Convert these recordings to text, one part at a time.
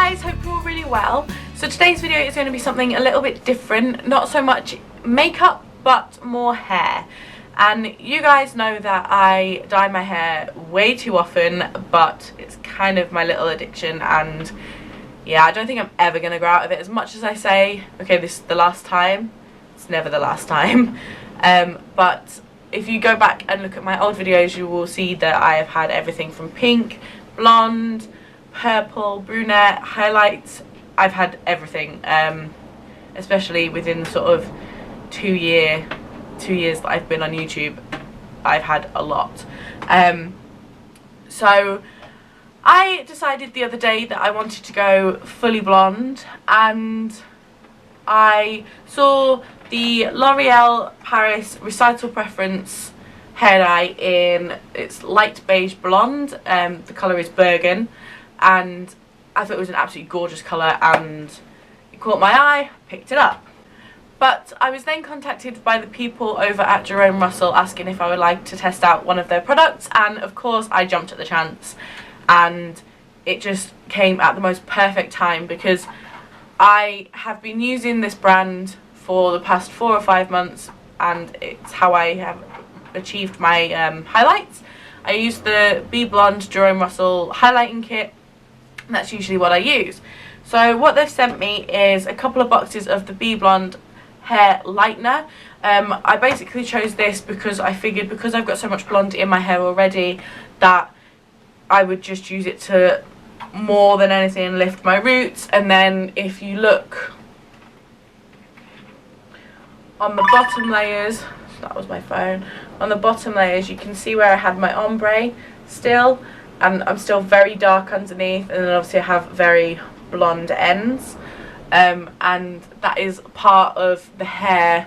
guys, hope you're all really well. So today's video is going to be something a little bit different, not so much makeup but more hair. And you guys know that I dye my hair way too often, but it's kind of my little addiction, and yeah, I don't think I'm ever going to grow out of it. As much as I say, okay, this is the last time, it's never the last time. But if you go back and look at my old videos, you will see that I have had everything from pink, blonde, purple, brunette, highlights. I've had everything, especially within sort of 2 years that I've been on YouTube. I've had a lot. So I decided the other day that I wanted to go fully blonde, and I saw the L'Oreal Paris Recital Preference hair dye in its light beige blonde. The colour is Bergen, and I thought it was an absolutely gorgeous colour, and it caught my eye, picked it up. But I was then contacted by the people over at Jerome asking if I would like to test out one of their products, and of course I jumped at the chance, and it just came at the most perfect time because I have been using this brand for the past 4 or 5 months, and it's how I have achieved my highlights. I use the BBlonde Jerome highlighting kit, and that's usually what I use. So what they've sent me is a couple of boxes of the BBlonde hair lightener. I basically chose this because I figured, because I've got so much blonde in my hair already, that I would just use it to more than anything lift my roots. And then if you look on the bottom layers, that was my phone, on the bottom layers you can see where I had my ombre still, and I'm still very dark underneath, and then obviously I have very blonde ends, and that is part of the hair,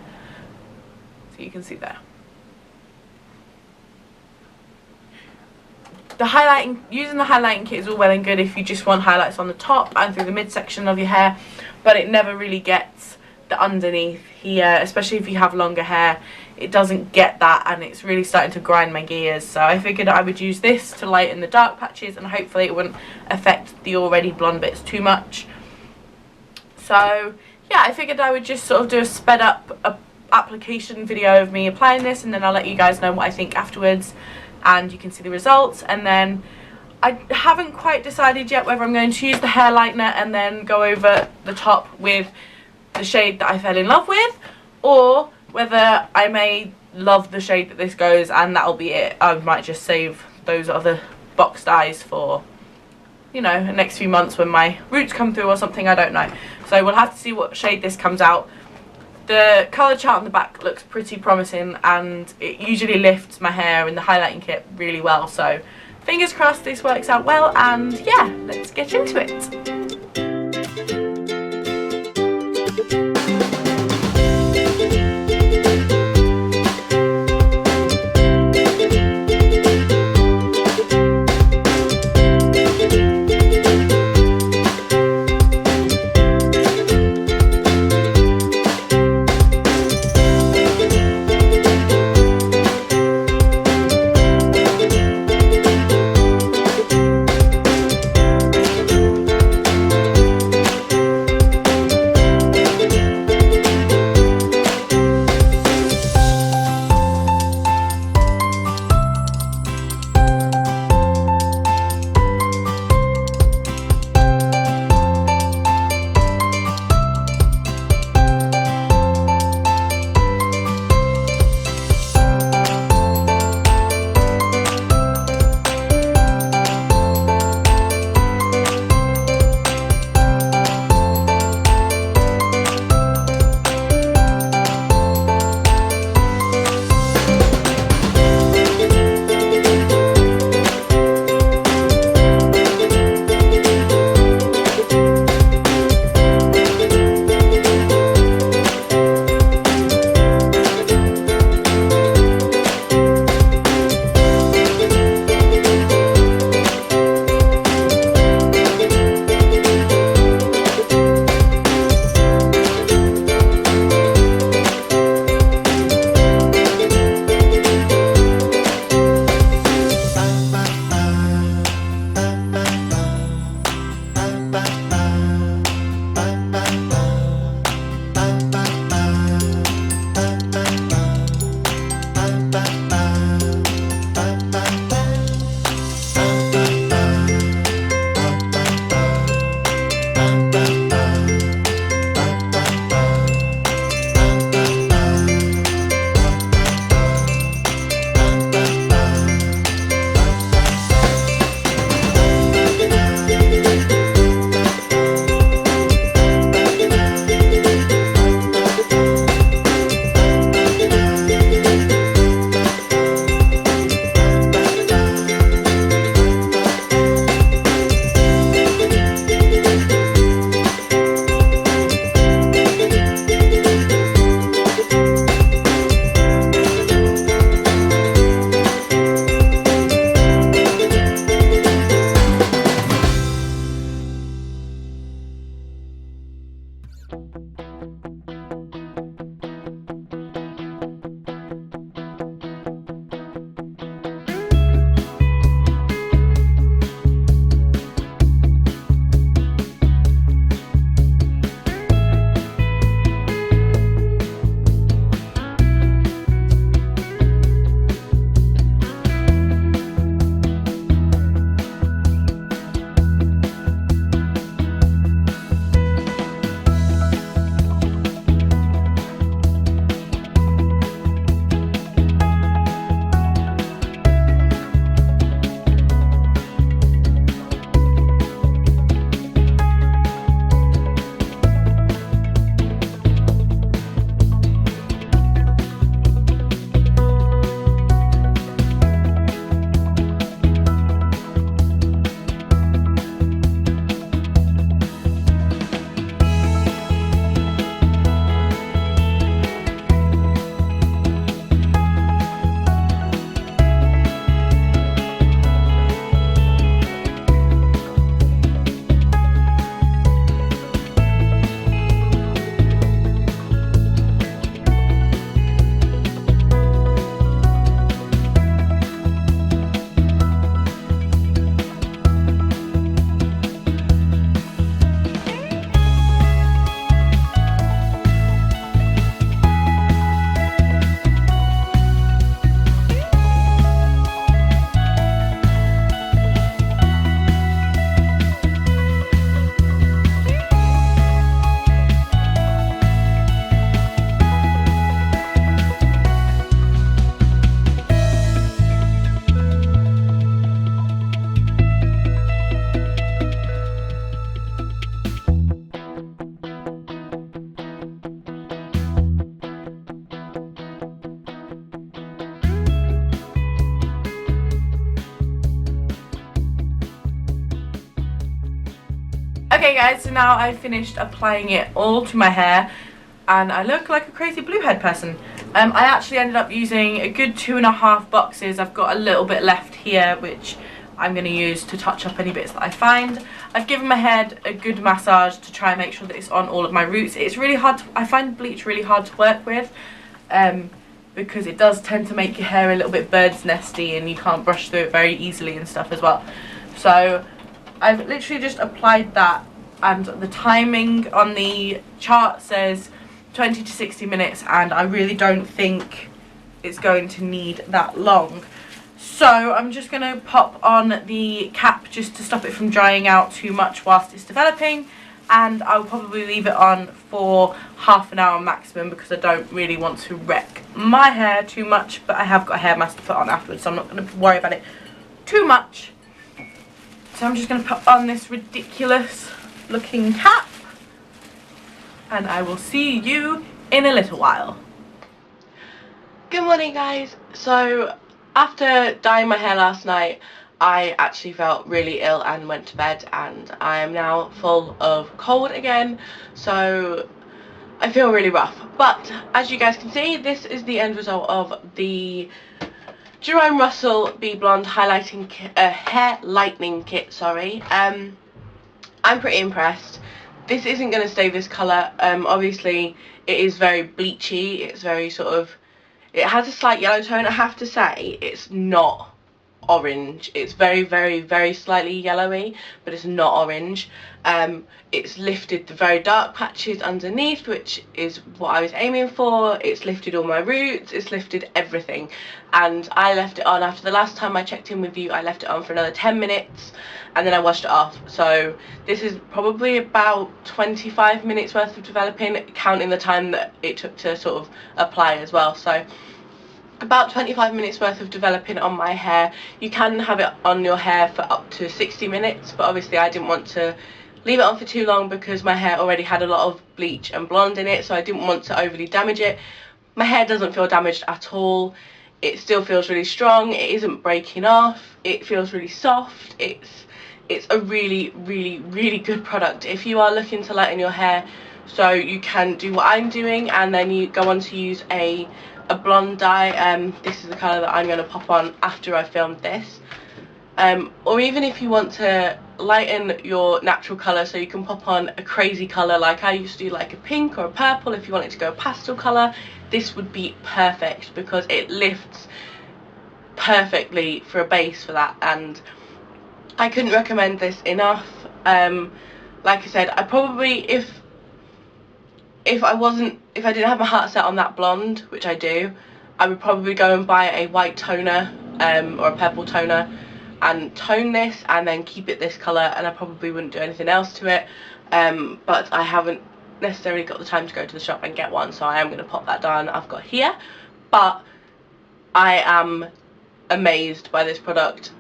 so you can see there. The highlighting, using the highlighting kit is all well and good if you just want highlights on the top and through the midsection of your hair, but it never really gets the underneath here, especially if you have longer hair. It doesn't get that, and it's really starting to grind my gears. So I figured I would use this to lighten the dark patches, and hopefully it wouldn't affect the already blonde bits too much. So yeah, I figured I would just sort of do a sped up application video of me applying this, and then I'll let you guys know what I think afterwards, and you can see the results. And then I haven't quite decided yet whether I'm going to use the hair lightener and then go over the top with the shade that I fell in love with, or whether I may love the shade that this goes and that'll be it. I might just save those other box dyes for, you know, the next few months when my roots come through or something. I don't know. So we'll have to see what shade this comes out. The colour chart on the back looks pretty promising, and it usually lifts my hair in the highlighting kit really well. So fingers crossed this works out well, and yeah, let's get into it. Okay guys, so now I've finished applying it all to my hair and I look like a crazy bluehead person. I actually ended up using a good 2.5 boxes. I've got a little bit left here which I'm going to use to touch up any bits that I find. I've given my head a good massage to try and make sure that it's on all of my roots. It's really hard to, I find bleach really hard to work with because it does tend to make your hair a little bit bird's nesty and you can't brush through it very easily and stuff as well. So I've literally just applied that, and the timing on the chart says 20 to 60 minutes and I really don't think it's going to need that long. So I'm just going to pop on the cap just to stop it from drying out too much whilst it's developing, and I'll probably leave it on for half an hour maximum because I don't really want to wreck my hair too much, but I have got a hair mask to put on afterwards so I'm not going to worry about it too much. So I'm just going to put on this ridiculous looking cap and I will see you in a little while. Good morning guys. So after dyeing my hair last night I actually felt really ill and went to bed, and I am now full of cold again, so I feel really rough. But as you guys can see, this is the end result of the Jerome BBlonde highlighting kit, hair lightening kit, sorry. I'm pretty impressed. This isn't going to stay this colour. Obviously it is very bleachy, it's very sort of, it has a slight yellow tone. I have to say it's not orange, it's very slightly yellowy, but it's not orange. It's lifted the very dark patches underneath, which is what I was aiming for. It's lifted all my roots, it's lifted everything, and I left it on. After the last time I checked in with you, I left it on for another 10 minutes and then I washed it off. So this is probably about 25 minutes worth of developing, counting the time that it took to sort of apply as well. So about 25 minutes worth of developing on my hair. You can have it on your hair for up to 60 minutes, but obviously I didn't want to leave it on for too long because my hair already had a lot of bleach and blonde in it, so I didn't want to overly damage it. My hair doesn't feel damaged at all. It still feels really strong, it isn't breaking off, it feels really soft. It's a really good product if you are looking to lighten your hair, so you can do what I'm doing and then you go on to use a blonde dye. This is the colour that I'm going to pop on after I filmed this, or even if you want to lighten your natural colour, so you can pop on a crazy colour like I used to do, like a pink or a purple. If you wanted to go pastel colour, this would be perfect because it lifts perfectly for a base for that, and I couldn't recommend this enough. Like I said, I probably, if I didn't have my heart set on that blonde, which I do, I would probably go and buy a white toner or a purple toner and tone this and then keep it this colour, and I probably wouldn't do anything else to it. But I haven't necessarily got the time to go to the shop and get one, so I am going to pop that down I've got here. But I am amazed by this product,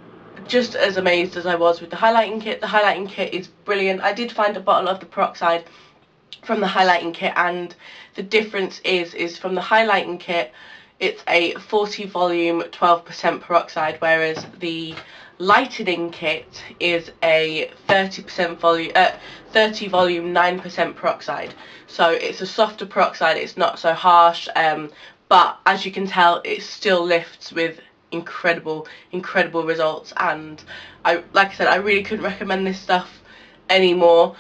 just as amazed as I was with the highlighting kit. The highlighting kit is brilliant. I did find a bottle of the peroxide from the highlighting kit, and the difference is from the highlighting kit it's a 40 volume 12% peroxide, whereas the lightening kit is a 30 volume 9% peroxide. So it's a softer peroxide, it's not so harsh, but as you can tell it still lifts with incredible results. And like I said, I really couldn't recommend this stuff anymore.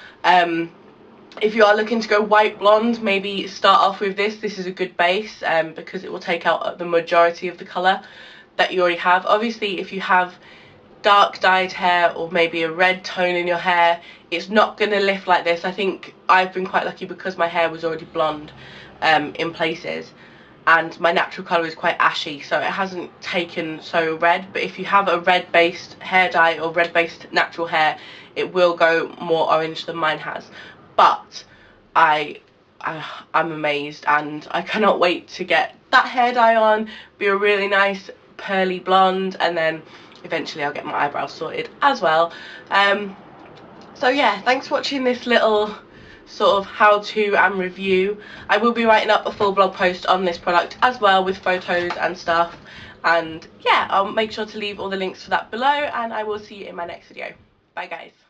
If you are looking to go white blonde, maybe start off with this. This is a good base because it will take out the majority of the colour that you already have. Obviously if you have dark dyed hair or maybe a red tone in your hair, it's not going to lift like this. I think I've been quite lucky because my hair was already blonde in places, and my natural colour is quite ashy, so it hasn't taken so red. But if you have a red based hair dye or red based natural hair, it will go more orange than mine has. But I'm amazed, and I cannot wait to get that hair dye on, be a really nice pearly blonde, and then eventually I'll get my eyebrows sorted as well. So yeah, thanks for watching this little sort of how to and review. I will be writing up a full blog post on this product as well with photos and stuff, and yeah, I'll make sure to leave all the links for that below, and I will see you in my next video. Bye guys.